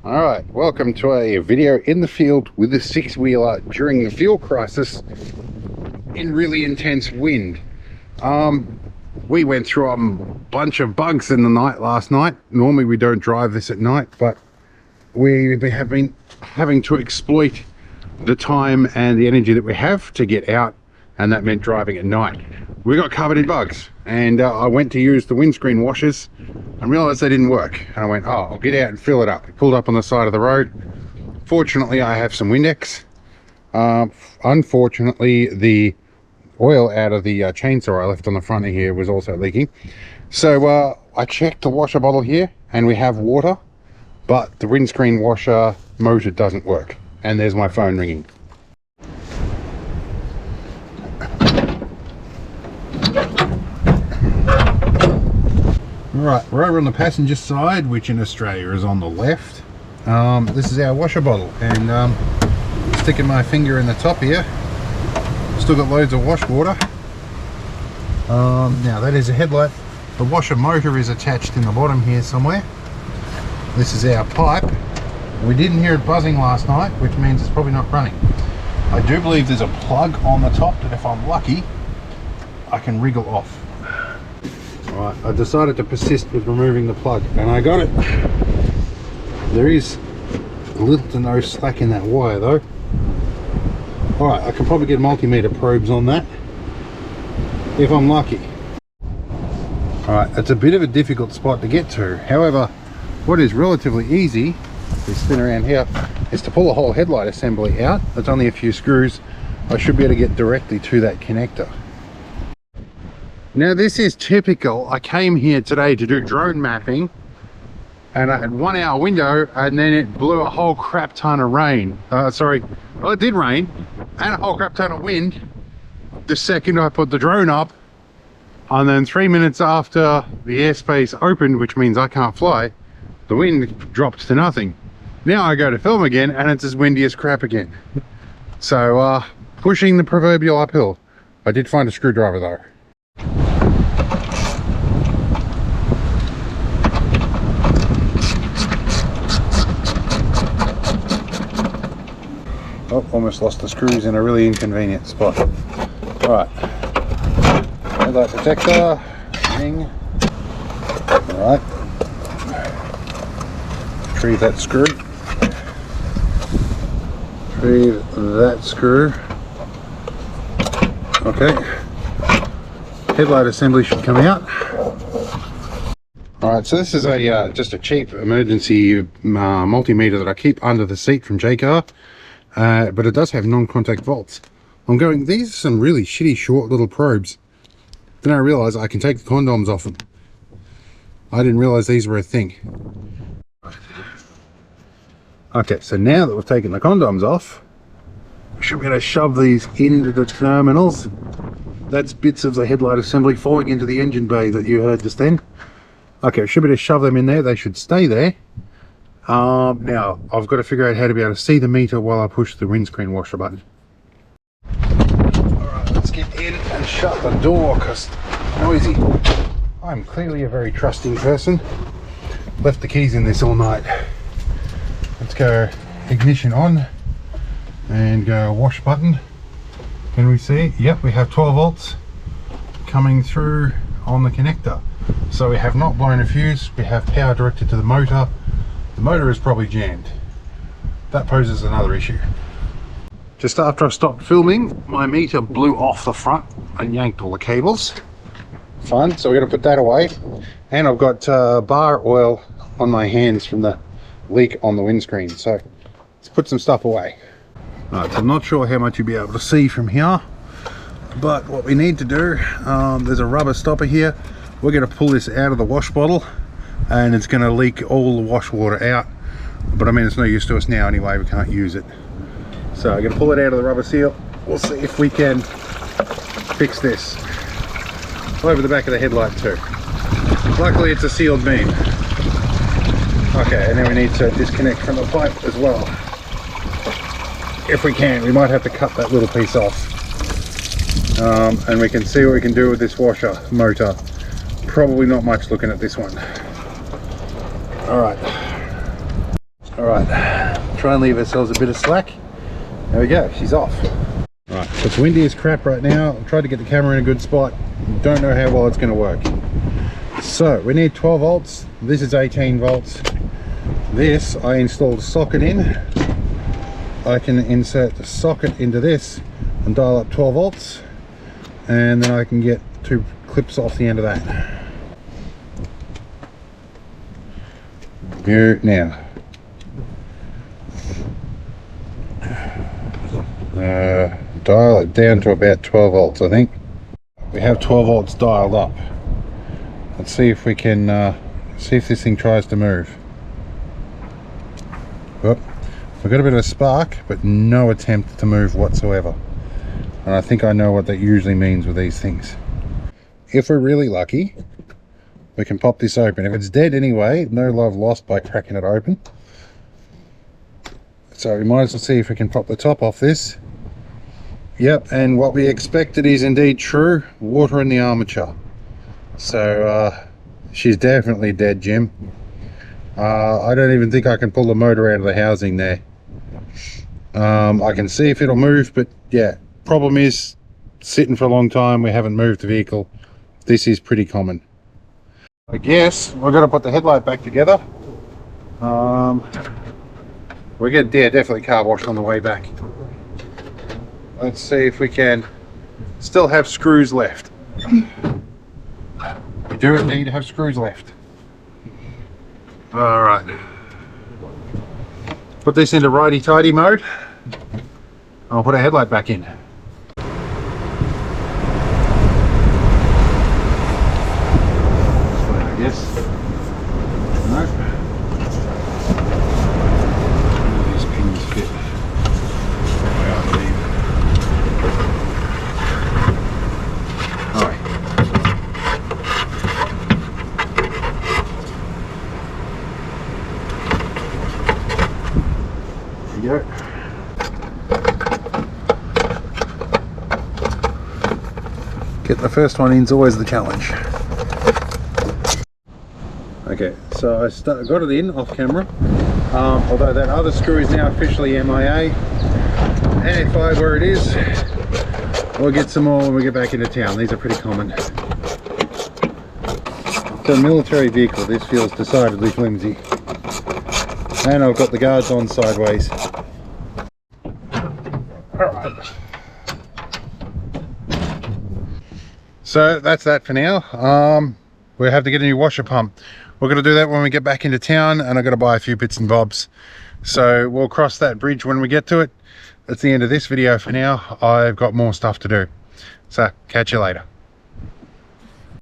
Alright, welcome to a video in the field with a six-wheeler during the fuel crisis in really intense wind. We went through a bunch of bugs in the night last night. Normally we don't drive this at night, but we have been having to exploit the time and the energy that we have to get out, and that meant driving at night. We got covered in bugs, and I went to use the windscreen washers and realized they didn't work. And I went, oh, I'll get out and fill it up. I pulled up on the side of the road. Fortunately, I have some Windex. Unfortunately, the oil out of the chainsaw I left on the front of here was also leaking. So I checked the washer bottle here, and we have water, but the windscreen washer motor doesn't work. And there's my phone ringing. Right, we're over on the passenger side, which in Australia is on the left. This is our washer bottle, and sticking my finger in the top here, still got loads of wash water. Now that is a headlight. The washer motor is attached in the bottom here somewhere. This is our pipe. We didn't hear it buzzing last night, which means it's probably not running. I do believe there's a plug on the top that if I'm lucky, I can wriggle off. Right, I decided to persist with removing the plug, and I got it. There is little to no slack in that wire though. Alright, I can probably get multimeter probes on that if I'm lucky. Alright, it's a bit of a difficult spot to get to. However, what is relatively easy, we spin around here, is to pull the whole headlight assembly out. It's only a few screws. I should be able to get directly to that connector. Now this is typical. I came here today to do drone mapping, and I had 1 hour window, and then it blew a whole crap ton of rain. Well, it did rain and a whole crap ton of wind the second I put the drone up, and then 3 minutes after the airspace opened, which means I can't fly, the wind dropped to nothing. Now I go to film again and it's as windy as crap again. So pushing the proverbial uphill. I did find a screwdriver though. Oh, almost lost the screws in a really inconvenient spot. Alright, headlight protector, ring. Alright, retrieve that screw. Retrieve that screw. Okay, headlight assembly should come out. Alright, so this is a just a cheap emergency multimeter that I keep under the seat from JCar. But it does have non-contact volts. I'm going, these are some really shitty short little probes. Then I realised I can take the condoms off them. I didn't realise these were a thing. Okay, so now that we've taken the condoms off, we should be able to shove these into the terminals. That's bits of the headlight assembly falling into the engine bay that you heard just then. Okay, we should be able to shove them in there. They should stay there. Now I've got to figure out how to be able to see the meter while I push the windscreen washer button. Alright, let's get in and shut the door because it's noisy. I'm clearly a very trusting person. Left the keys in this all night. Let's go ignition on and go wash button. Can we see? Yep, we have 12 volts coming through on the connector. So we have not blown a fuse. We have power directed to the motor. The motor is probably jammed. That poses another issue. Just after I stopped filming, my meter blew off the front and yanked all the cables. Fun, so we're going to put that away. And I've got bar oil on my hands from the leak on the windscreen. So let's put some stuff away. Right, so I'm not sure how much you'll be able to see from here, but what we need to do, there's a rubber stopper here. We're going to pull this out of the wash bottle, and it's going to leak all the wash water out, but I mean it's no use to us now anyway, we can't use it. So I'm going to pull it out of the rubber seal. We'll see if we can fix this over the back of the headlight too. Luckily it's a sealed beam. Okay, and then we need to disconnect from the pipe as well. If we can, we might have to cut that little piece off, and we can see what we can do with this washer motor. Probably not much looking at this one. All right, All right, try and leave ourselves a bit of slack. There we go, she's off. All right, it's windy as crap right now. I've tried to get the camera in a good spot. Don't know how well it's going to work. So we need 12 volts. This is 18 volts. This I installed a socket in. I can insert the socket into this and dial up 12 volts, and then I can get 2 clips off the end of that. Here now. Dial it down to about 12 volts, I think. We have 12 volts dialed up. Let's see if we can see if this thing tries to move. Whoop. We've got a bit of a spark, but no attempt to move whatsoever. And I think I know what that usually means with these things. If we're really lucky, we can pop this open. If it's dead anyway, no love lost by cracking it open. So we might as well see if we can pop the top off this. Yep, and what we expected is indeed true. Water in the armature. So she's definitely dead, Jim. I don't even think I can pull the motor out of the housing there. I can see if it'll move, but yeah, problem is sitting for a long time. We haven't moved the vehicle. This is pretty common. I guess we're going to put the headlight back together. We're going to definitely car wash on the way back. Let's see if we can still have screws left. We do indeed have screws left. All right. Put this into righty-tighty mode. I'll put our headlight back in. I guess. No. These pins fit. Alright. There you go. Get the first one in is always the challenge. Okay, so I got it in off camera, although that other screw is now officially MIA. And if I where it is, we'll get some more when we get back into town. These are pretty common. It's a military vehicle. This feels decidedly flimsy. And I've got the guards on sideways. Alright. So that's that for now. We'll have to get a new washer pump. We're going to do that when we get back into town, and I've got to buy a few bits and bobs. So we'll cross that bridge when we get to it. That's the end of this video for now. I've got more stuff to do. So catch you later.